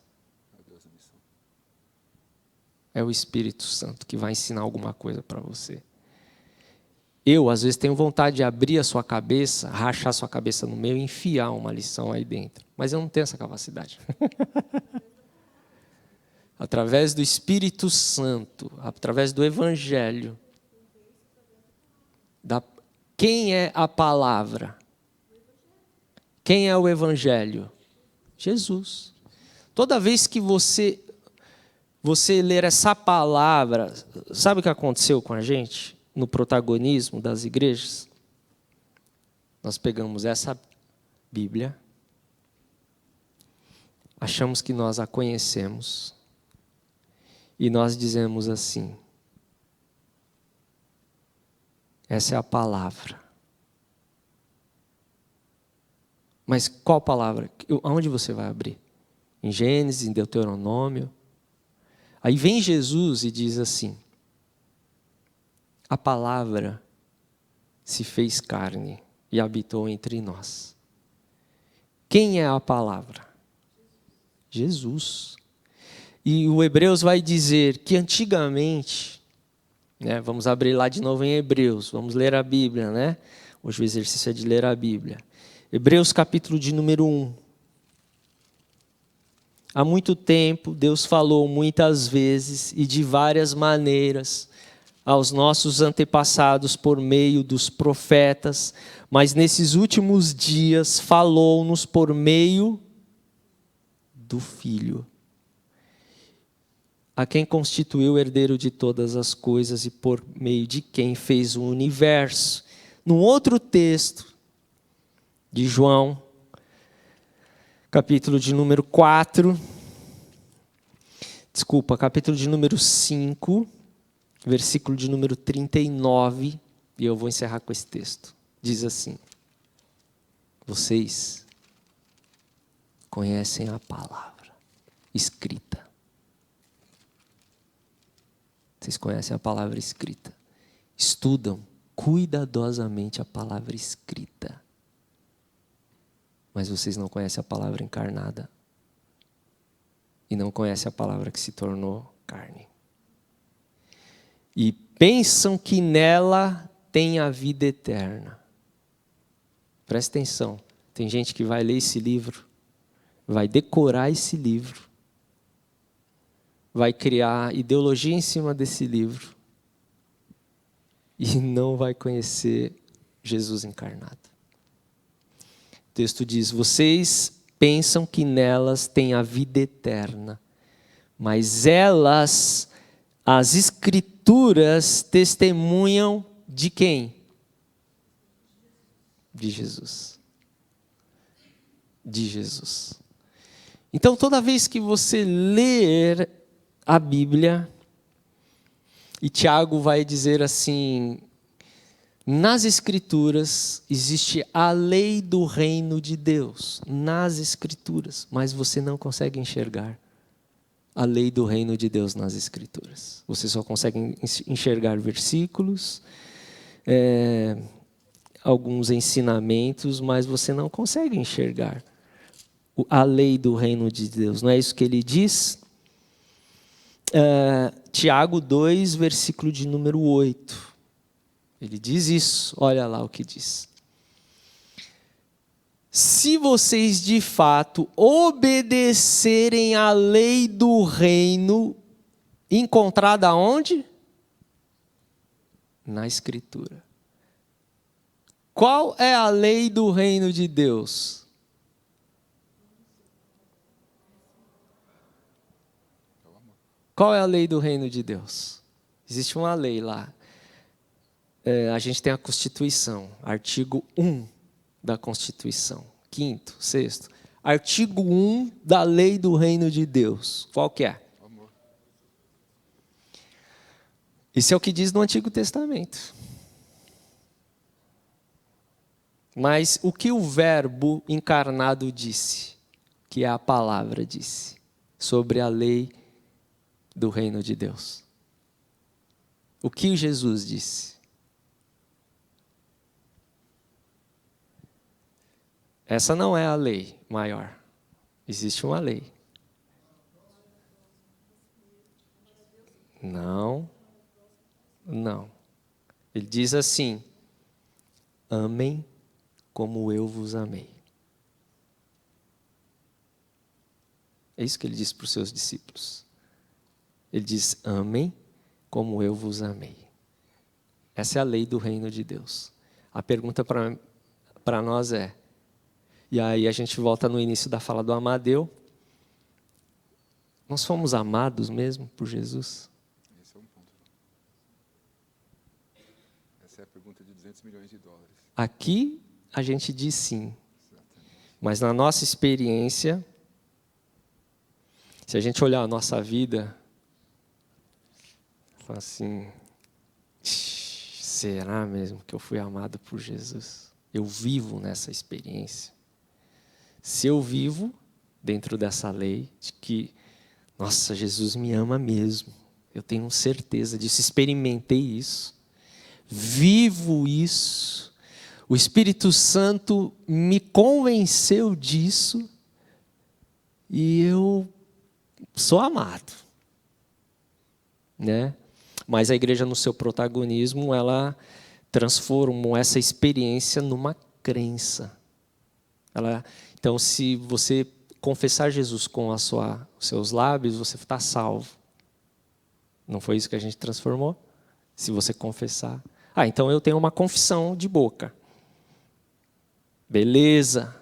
É o Deus da missão. É o Espírito Santo que vai ensinar alguma coisa para você. Eu, às vezes, tenho vontade de abrir a sua cabeça, rachar a sua cabeça no meio e enfiar uma lição aí dentro. Mas eu não tenho essa capacidade. Através do Espírito Santo, através do Evangelho. Quem é a palavra? Quem é o Evangelho? Jesus. Toda vez que você ler essa palavra, sabe o que aconteceu com a gente? No protagonismo das igrejas? Nós pegamos essa Bíblia, achamos que nós a conhecemos, e nós dizemos assim, essa é a palavra. Mas qual palavra? Aonde você vai abrir? Em Gênesis, em Deuteronômio? Aí vem Jesus e diz assim, a palavra se fez carne e habitou entre nós. Quem é a palavra? Jesus. E o Hebreus vai dizer que antigamente, né, vamos abrir lá de novo em Hebreus, vamos ler a Bíblia, né? Hoje o exercício é de ler a Bíblia. Hebreus capítulo de número 1. Há muito tempo, Deus falou muitas vezes e de várias maneiras aos nossos antepassados por meio dos profetas, mas nesses últimos dias falou-nos por meio do Filho, a quem constituiu o herdeiro de todas as coisas e por meio de quem fez o universo. Num outro texto de João, capítulo de número 5, versículo de número 39, e eu vou encerrar com esse texto. Diz assim, vocês conhecem a palavra escrita. Vocês conhecem a palavra escrita. Estudam cuidadosamente a palavra escrita. Mas vocês não conhecem a palavra encarnada. E não conhecem a palavra que se tornou carne. E pensam que nela tem a vida eterna. Presta atenção. Tem gente que vai ler esse livro, vai decorar esse livro, vai criar ideologia em cima desse livro e não vai conhecer Jesus encarnado. O texto diz, vocês pensam que nelas tem a vida eterna, mas elas, as Escrituras, testemunham de quem? De Jesus. De Jesus. Então, toda vez que você ler a Bíblia, e Tiago vai dizer assim, nas Escrituras existe a lei do reino de Deus, nas Escrituras, mas você não consegue enxergar a lei do reino de Deus nas Escrituras. Você só consegue enxergar versículos, alguns ensinamentos, mas você não consegue enxergar a lei do reino de Deus. Não é isso que ele diz? Tiago 2, versículo de número 8. Ele diz isso, olha lá o que diz. se vocês de fato obedecerem à lei do reino, encontrada onde? Na Escritura. Qual é a lei do reino de Deus? Qual é a lei do reino de Deus? Existe uma lei lá. A gente tem a Constituição, artigo 1 da Constituição. 5º, 6º. Artigo 1 da lei do reino de Deus. Qual que é? Amor. Isso é o que diz no Antigo Testamento. Mas o que o Verbo encarnado disse, que é a palavra disse, sobre a lei do reino de Deus? O que Jesus disse? Essa não é a lei maior. Existe uma lei. Não. Não. Ele diz assim: amem como eu vos amei. É isso que ele disse para os seus discípulos. Ele diz: amem como eu vos amei. Essa é a lei do reino de Deus. A pergunta para nós é, e aí a gente volta no início da fala do Amadeu, nós fomos amados mesmo por Jesus? Esse é um ponto. Essa é a pergunta de 200 milhões de dólares. Aqui a gente diz sim. Exatamente. Mas na nossa experiência, se a gente olhar a nossa vida, fala assim, será mesmo que eu fui amado por Jesus? Eu vivo nessa experiência. Se eu vivo dentro dessa lei de que, nossa, Jesus me ama mesmo, eu tenho certeza disso, experimentei isso, vivo isso, o Espírito Santo me convenceu disso e eu sou amado, né? Mas a igreja, no seu protagonismo, ela transformou essa experiência numa crença. Então, se você confessar Jesus com os seus lábios, você está salvo. Não foi isso que a gente transformou? Se você confessar. Então eu tenho uma confissão de boca. Beleza.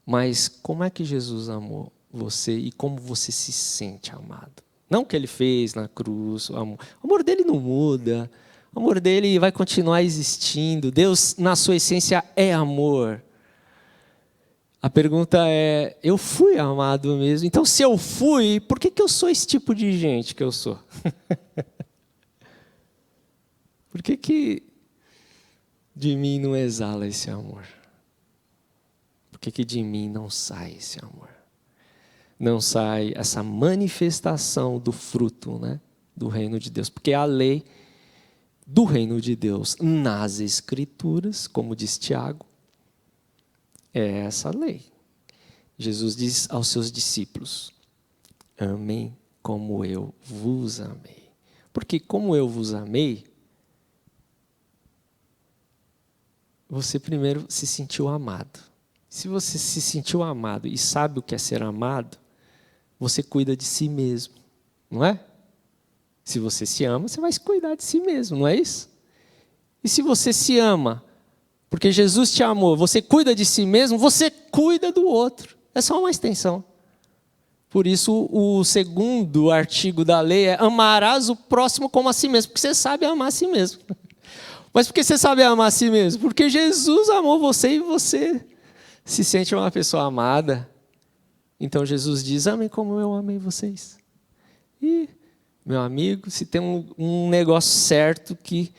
Mas como é que Jesus amou você e como você se sente amado? Não o que ele fez na cruz. O amor dele não muda. O amor dele vai continuar existindo. Deus, na sua essência, é amor. A pergunta é, eu fui amado mesmo? Então, se eu fui, por que eu sou esse tipo de gente que eu sou? Por que de mim não exala esse amor? Por que de mim não sai esse amor? Não sai essa manifestação do fruto, né, do reino de Deus? Porque a lei do reino de Deus nas Escrituras, como diz Tiago, é essa lei. Jesus diz aos seus discípulos: amem como eu vos amei. Porque como eu vos amei, você primeiro se sentiu amado. Se você se sentiu amado e sabe o que é ser amado, você cuida de si mesmo, não é? Se você se ama, você vai cuidar de si mesmo, não é isso? E se você se ama, porque Jesus te amou, você cuida de si mesmo, você cuida do outro. É só uma extensão. Por isso, o segundo artigo da lei é: amarás o próximo como a si mesmo, porque você sabe amar a si mesmo. Mas por que você sabe amar a si mesmo? Porque Jesus amou você e você se sente uma pessoa amada. Então Jesus diz: amem como eu amei vocês. E, meu amigo, se tem um negócio certo que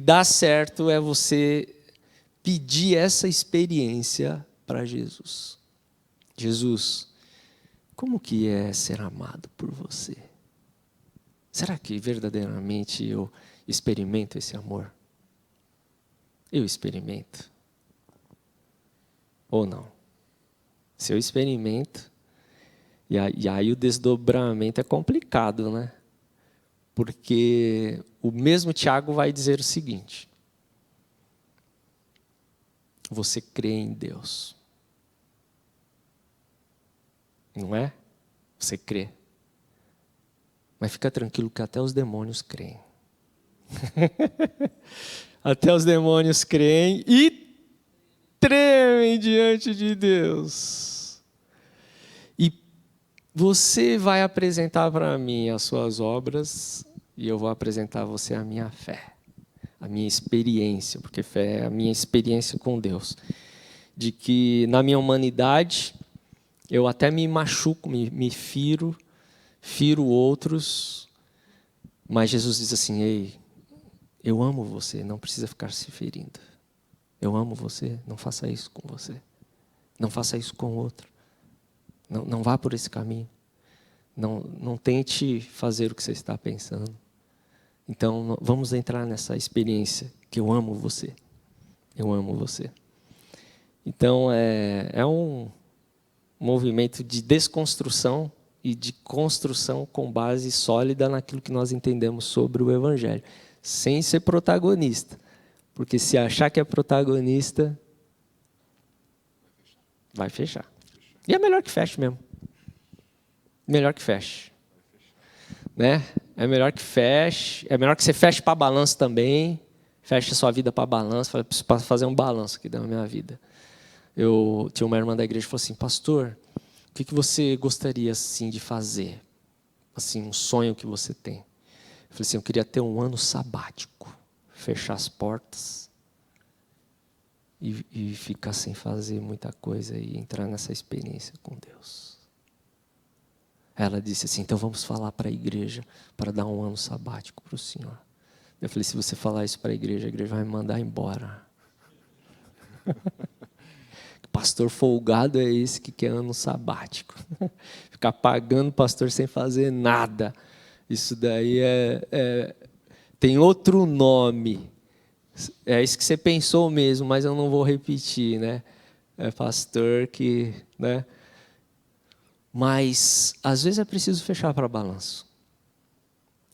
dá certo, é você pedir essa experiência para Jesus. Jesus, como que é ser amado por você? Será que verdadeiramente eu experimento esse amor? Eu experimento? Ou não? Se eu experimento, e aí o desdobramento é complicado, né? Porque o mesmo Tiago vai dizer o seguinte: você crê em Deus. Não é? Você crê. Mas fica tranquilo que até os demônios creem. Até os demônios creem e tremem diante de Deus. E você vai apresentar para mim as suas obras e eu vou apresentar a você a minha fé, a minha experiência, porque fé é a minha experiência com Deus. De que na minha humanidade eu até me machuco, me firo outros, mas Jesus diz assim: ei, eu amo você, não precisa ficar se ferindo. Eu amo você, não faça isso com você. Não faça isso com o outro. Não vá por esse caminho. Não tente fazer o que você está pensando. Então, vamos entrar nessa experiência que eu amo você. Eu amo você. Então, é um movimento de desconstrução e de construção com base sólida naquilo que nós entendemos sobre o Evangelho, sem ser protagonista. Porque se achar que é protagonista, vai fechar. E é melhor que feche mesmo. Melhor que feche. Né? É melhor que feche. É melhor que você feche para balanço também. Feche a sua vida para balanço. Fala, preciso fazer um balanço aqui da minha vida. Eu tinha uma irmã da igreja que falou assim: pastor, o que você gostaria assim, de fazer? Assim, um sonho que você tem. Eu falei assim: eu queria ter um ano sabático. Fechar as portas e ficar sem fazer muita coisa e entrar nessa experiência com Deus. Ela disse assim: então vamos falar para a igreja para dar um ano sabático para o senhor. Eu falei: se você falar isso para a igreja vai me mandar embora. Pastor folgado é esse que quer ano sabático. Ficar pagando pastor sem fazer nada. Isso daí tem outro nome. É isso que você pensou mesmo, mas eu não vou repetir, né? É pastor que, né? Mas às vezes é preciso fechar para balanço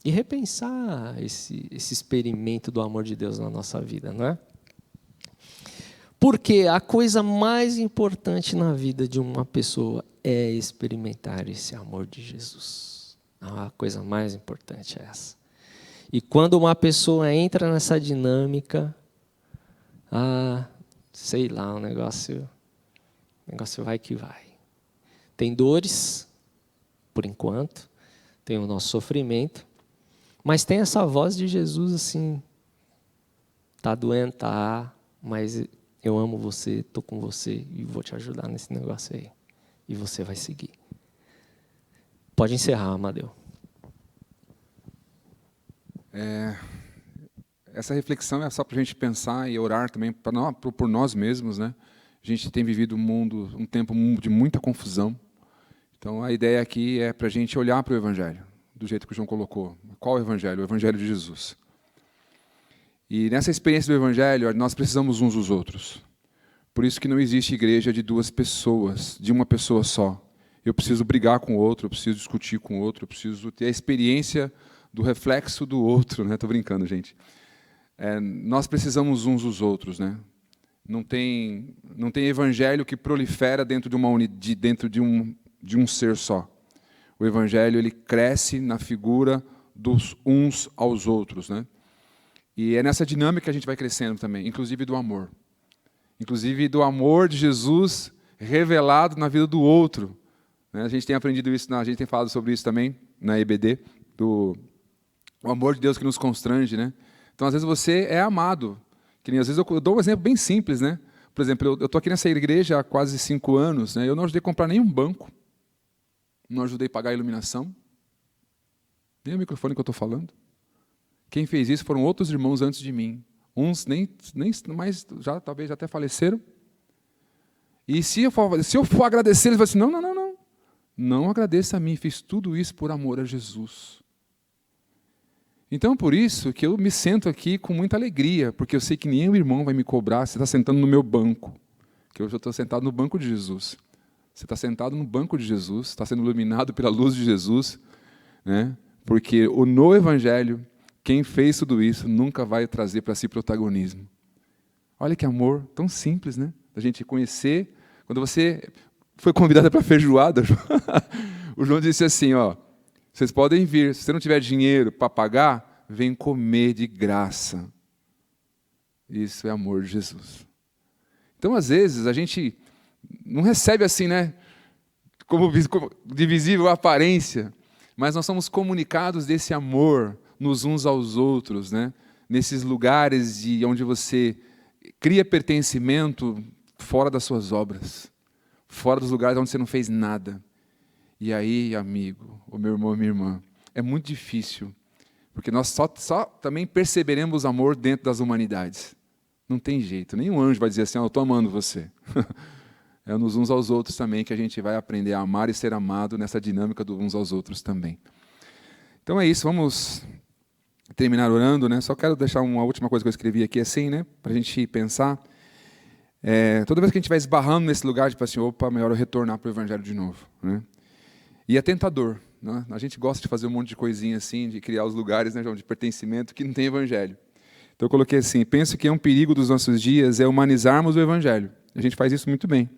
e repensar esse experimento do amor de Deus na nossa vida, não é? Porque a coisa mais importante na vida de uma pessoa é experimentar esse amor de Jesus. A coisa mais importante é essa. E quando uma pessoa entra nessa dinâmica, sei lá, o negócio vai que vai. Tem dores, por enquanto, tem o nosso sofrimento, mas tem essa voz de Jesus assim: tá doendo, tá, mas eu amo você, estou com você e vou te ajudar nesse negócio aí. E você vai seguir. Pode encerrar, Amadeu. Essa reflexão é só para a gente pensar e orar também por nós mesmos, né? A gente tem vivido um tempo de muita confusão. Então, a ideia aqui é para a gente olhar para o Evangelho, do jeito que o João colocou. Qual o Evangelho? O Evangelho de Jesus. E nessa experiência do Evangelho, nós precisamos uns dos outros. Por isso que não existe igreja de duas pessoas, de uma pessoa só. Eu preciso brigar com o outro, eu preciso discutir com o outro, eu preciso ter a experiência do reflexo do outro. Estou brincando, gente. Nós precisamos uns dos outros. Né? Não tem evangelho que prolifera dentro de um ser só. O evangelho ele cresce na figura dos uns aos outros. Né? E é nessa dinâmica que a gente vai crescendo também, inclusive do amor. Inclusive do amor de Jesus revelado na vida do outro. A gente tem aprendido isso, a gente tem falado sobre isso também na EBD, o amor de Deus que nos constrange. Né? Então, às vezes, você é amado. Que nem, às vezes, eu dou um exemplo bem simples. Né? Por exemplo, eu estou aqui nessa igreja há quase 5 anos, né? Eu não ajudei a comprar nenhum banco, não ajudei a pagar a iluminação, nem o microfone que eu estou falando. Quem fez isso foram outros irmãos antes de mim. Uns nem mais, talvez já até faleceram. E se eu for agradecer, eles vão dizer assim: não agradeça a mim, fiz tudo isso por amor a Jesus. Então, por isso que eu me sento aqui com muita alegria, porque eu sei que nenhum irmão vai me cobrar. Você está sentando no meu banco, que hoje eu estou sentado no banco de Jesus. Você está sentado no banco de Jesus, está sendo iluminado pela luz de Jesus, né? Porque no Evangelho, quem fez tudo isso nunca vai trazer para si protagonismo. Olha que amor tão simples, né? Da gente conhecer. Quando você foi convidada para a feijoada, o João disse assim, ó, vocês podem vir, se você não tiver dinheiro para pagar, vem comer de graça. Isso é amor de Jesus. Então, às vezes, a gente não recebe assim, né? Como de visível aparência, mas nós somos comunicados desse amor nos uns aos outros, né? Nesses lugares onde você cria pertencimento fora das suas obras, fora dos lugares onde você não fez nada. E aí, amigo, o meu irmão e minha irmã, é muito difícil, porque nós só também perceberemos amor dentro das humanidades. Não tem jeito, nenhum anjo vai dizer assim, eu estou amando você. É nos uns aos outros também que a gente vai aprender a amar e ser amado nessa dinâmica dos uns aos outros também. Então é isso, vamos terminar orando, né? Só quero deixar uma última coisa que eu escrevi aqui assim, né? Para a gente pensar. Toda vez que a gente vai esbarrando nesse lugar, tipo assim, opa, melhor eu retornar para o Evangelho de novo, né? E é tentador, né? A gente gosta de fazer um monte de coisinha assim, de criar os lugares, né, João, de pertencimento que não tem Evangelho. Então eu coloquei assim, penso que é um perigo dos nossos dias é humanizarmos o Evangelho. A gente faz isso muito bem.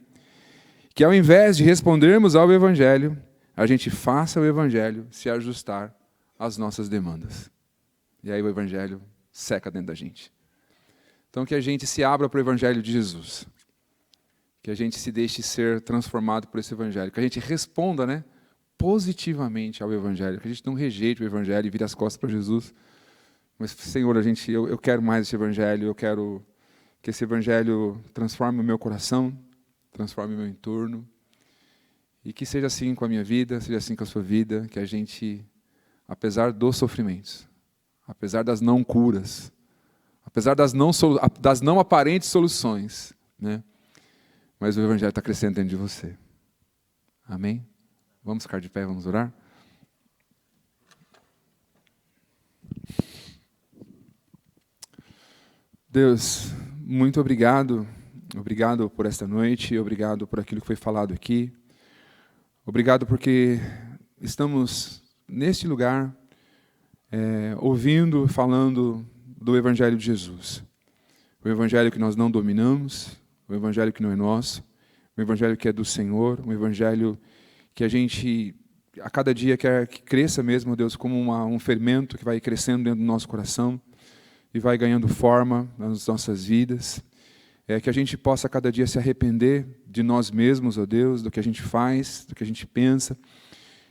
Que ao invés de respondermos ao Evangelho, a gente faça o Evangelho se ajustar às nossas demandas. E aí o Evangelho seca dentro da gente. Então que a gente se abra para o Evangelho de Jesus. Que a gente se deixe ser transformado por esse Evangelho. Que a gente responda, né, positivamente ao Evangelho. Que a gente não rejeite o Evangelho e vire as costas para Jesus. Mas, Senhor, eu quero mais esse Evangelho. Eu quero que esse Evangelho transforme o meu coração, transforme o meu entorno. E que seja assim com a minha vida, seja assim com a sua vida. Que a gente, apesar dos sofrimentos, apesar das não curas, apesar das não aparentes soluções, né? Mas o Evangelho está crescendo dentro de você. Amém? Vamos ficar de pé, vamos orar? Deus, muito obrigado. Obrigado por esta noite, obrigado por aquilo que foi falado aqui. Obrigado porque estamos neste lugar, ouvindo, falando do Evangelho de Jesus. O Evangelho que nós não dominamos, o Evangelho que não é nosso, o Evangelho que é do Senhor, o Evangelho que a gente, a cada dia, quer que cresça mesmo, Deus, como um fermento que vai crescendo dentro do nosso coração e vai ganhando forma nas nossas vidas. Que a gente possa cada dia se arrepender de nós mesmos, ó Deus, do que a gente faz, do que a gente pensa,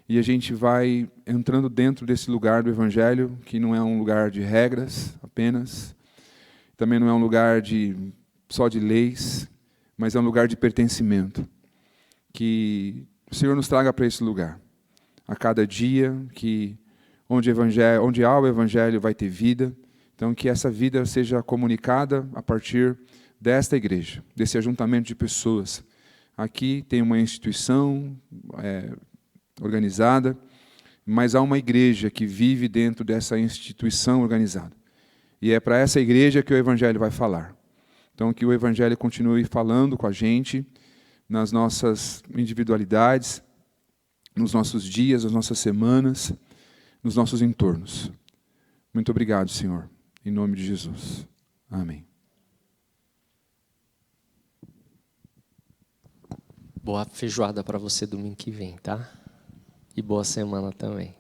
e a gente vai entrando dentro desse lugar do Evangelho, que não é um lugar de regras apenas, também não é um lugar só de leis, mas é um lugar de pertencimento. Que o Senhor nos traga para esse lugar. A cada dia, onde há o Evangelho vai ter vida. Então, que essa vida seja comunicada a partir desta igreja, desse ajuntamento de pessoas. Aqui tem uma instituição organizada, mas há uma igreja que vive dentro dessa instituição organizada. E é para essa igreja que o Evangelho vai falar. Então, que o Evangelho continue falando com a gente, nas nossas individualidades, nos nossos dias, nas nossas semanas, nos nossos entornos. Muito obrigado, Senhor. Em nome de Jesus. Amém. Boa feijoada para você domingo que vem, tá? E boa semana também.